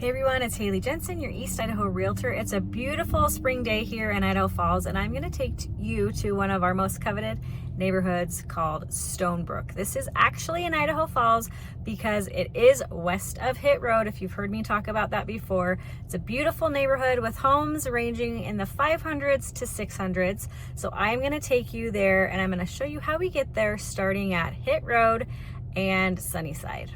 Hey everyone, it's Haley Jensen, your East Idaho realtor. It's a beautiful spring day here in Idaho Falls, and I'm going to take you to one of our most coveted neighborhoods called Stonebrook. This is actually in Idaho Falls because it is west of Hit Road, if you've heard me talk about that before. It's a beautiful neighborhood with homes ranging in the 500s to 600s. So I'm going to take you there, and I'm going to show you how we get there starting at Hit Road and Sunnyside.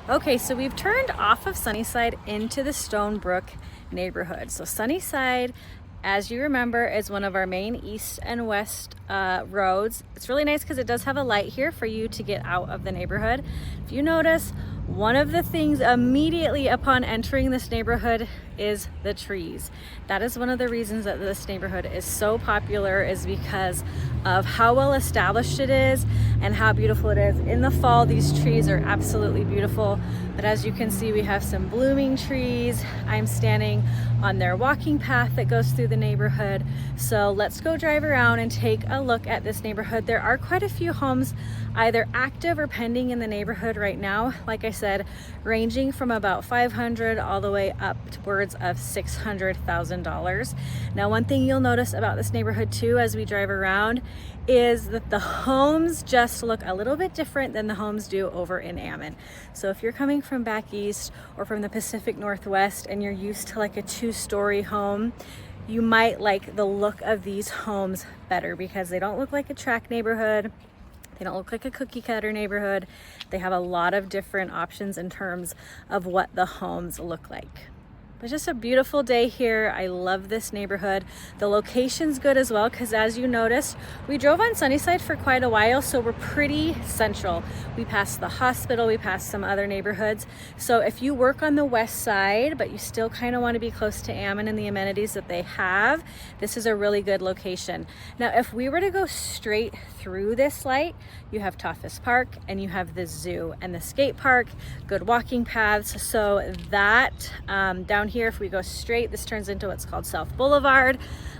Okay, so we've turned off of Sunnyside into the Stonebrook neighborhood. So Sunnyside, as you remember, is one of our main east and west roads. It's really nice because it does have a light here for you to get out of the neighborhood. If you notice, one of the things immediately upon entering this neighborhood is the trees. That is one of the reasons that this neighborhood is so popular, is because of how well established it is and how beautiful it is. In the fall, these trees are absolutely beautiful, but as you can see, we have some blooming trees. I'm standing on their walking path that goes through the neighborhood. So let's go drive around and take a look at this neighborhood. There are quite a few homes either active or pending in the neighborhood right now. Like I said, ranging from about $500 all the way up towards of $600,000. Now, one thing you'll notice about this neighborhood too, as we drive around, is that the homes just look a little bit different than the homes do over in Ammon. So if you're coming coming from back east or from the Pacific Northwest and you're used to like a 2-story home, you might like the look of these homes better because they don't look like a tract neighborhood. They don't look like a cookie cutter neighborhood. They have a lot of different options in terms of what the homes look like. It's just a beautiful day here. I love this neighborhood. The location's good as well because as you noticed, we drove on Sunnyside for quite a while, so we're pretty central. We passed the hospital, we passed some other neighborhoods. So if you work on the west side, but you still kind of want to be close to Ammon and the amenities that they have, this is a really good location. Now, if we were to go straight through this light, you have Toffus Park and you have the zoo and the skate park, good walking paths. So that down here, if we go straight, this turns into what's called South Boulevard.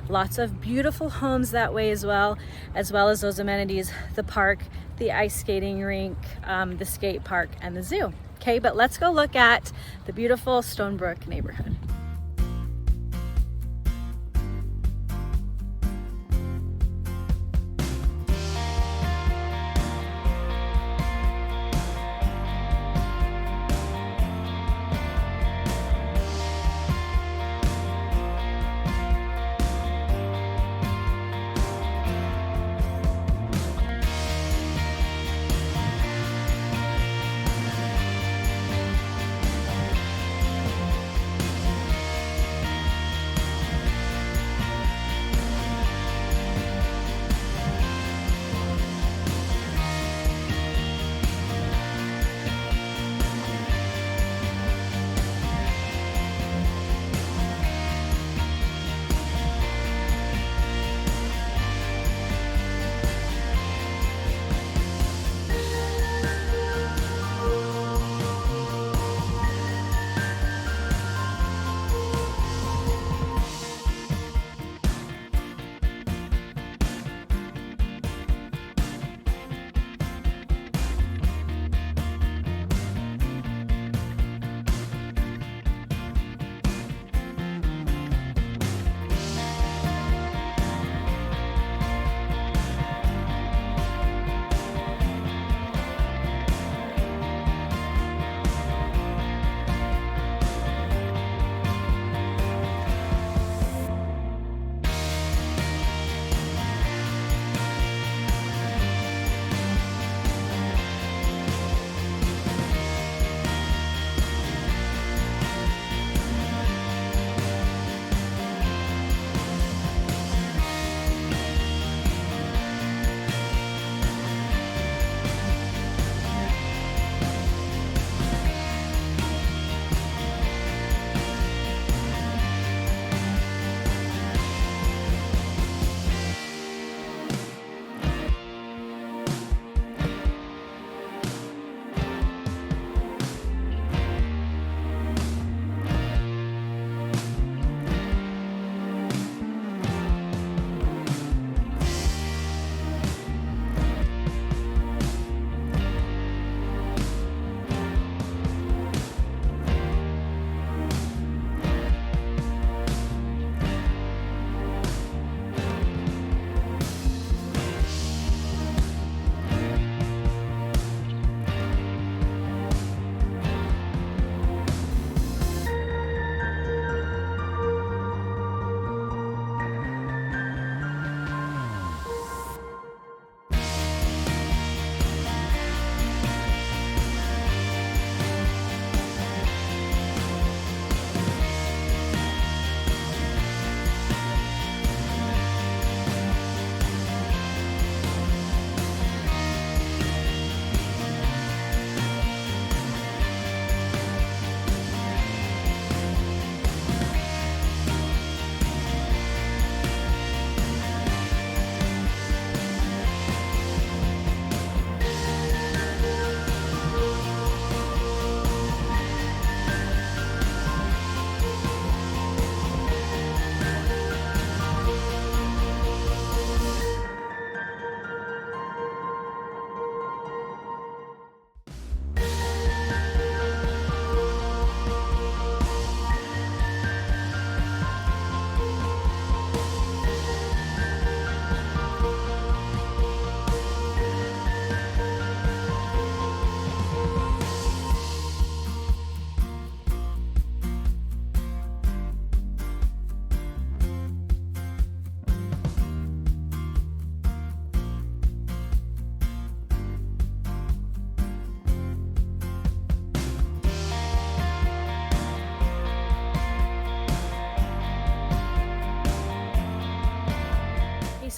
Lots of beautiful homes that way as well as those amenities, the park, the ice skating rink, the skate park, and the zoo. Okay, but let's go look at the beautiful Stonebrook neighborhood.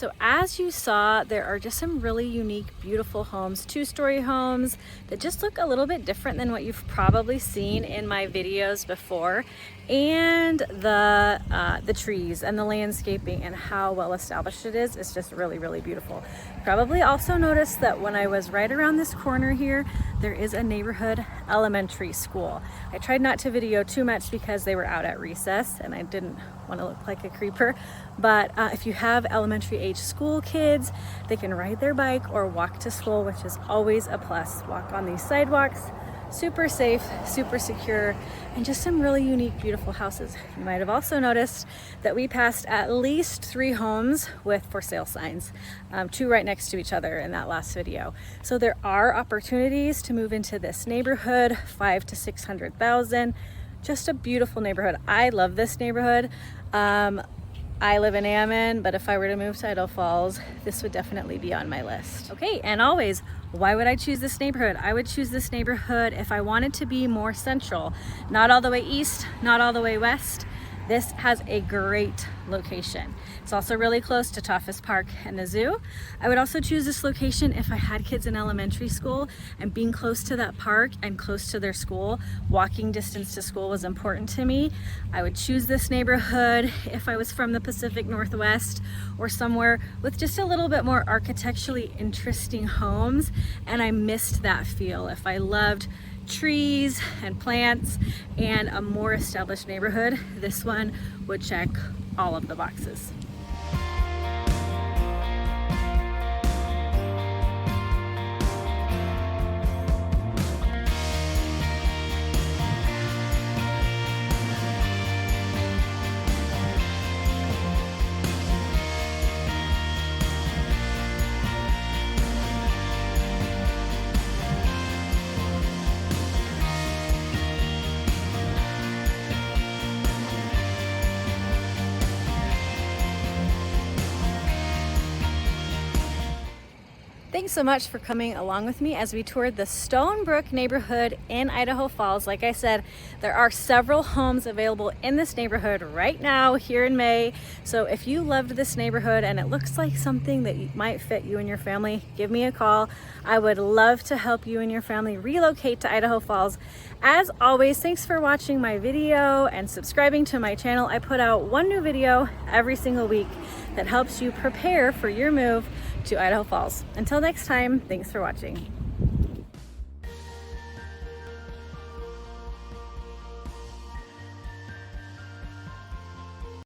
So as you saw, there are just some really unique, beautiful homes, two-story homes that just look a little bit different than what you've probably seen in my videos before, and the trees and the landscaping and how well established it is. It's just really, really beautiful. Probably also noticed that when I was right around this corner here, there is a neighborhood elementary school. I tried not to video too much because they were out at recess and I didn't want to look like a creeper, but if you have elementary age school kids, they can ride their bike or walk to school, which is always a plus. Walk on these sidewalks, super safe, super secure, and just some really unique, beautiful houses. You might have also noticed that we passed at least 3 homes with for sale signs, 2 right next to each other in that last video. So there are opportunities to move into this neighborhood, 500,000 to 600,000. Just a beautiful neighborhood. I love this neighborhood. I live in Ammon, but if I were to move to Idaho Falls, this would definitely be on my list. Okay, and always, why would I choose this neighborhood? I would choose this neighborhood if I wanted to be more central, not all the way east, not all the way west. This has a great location. It's also really close to Toughest Park and the zoo. I would also choose this location if I had kids in elementary school, and being close to that park and close to their school, walking distance to school was important to me. I would choose this neighborhood if I was from the Pacific Northwest or somewhere with just a little bit more architecturally interesting homes, and I missed that feel. If I loved trees and plants and a more established neighborhood, this one would check all of the boxes. Thanks so much for coming along with me as we toured the Stonebrook neighborhood in Idaho Falls. Like I said, there are several homes available in this neighborhood right now here in May. So if you loved this neighborhood and it looks like something that might fit you and your family, give me a call. I would love to help you and your family relocate to Idaho Falls. As always, thanks for watching my video and subscribing to my channel. I put out one new video every single week that helps you prepare for your move to Idaho Falls. Until next time, thanks for watching.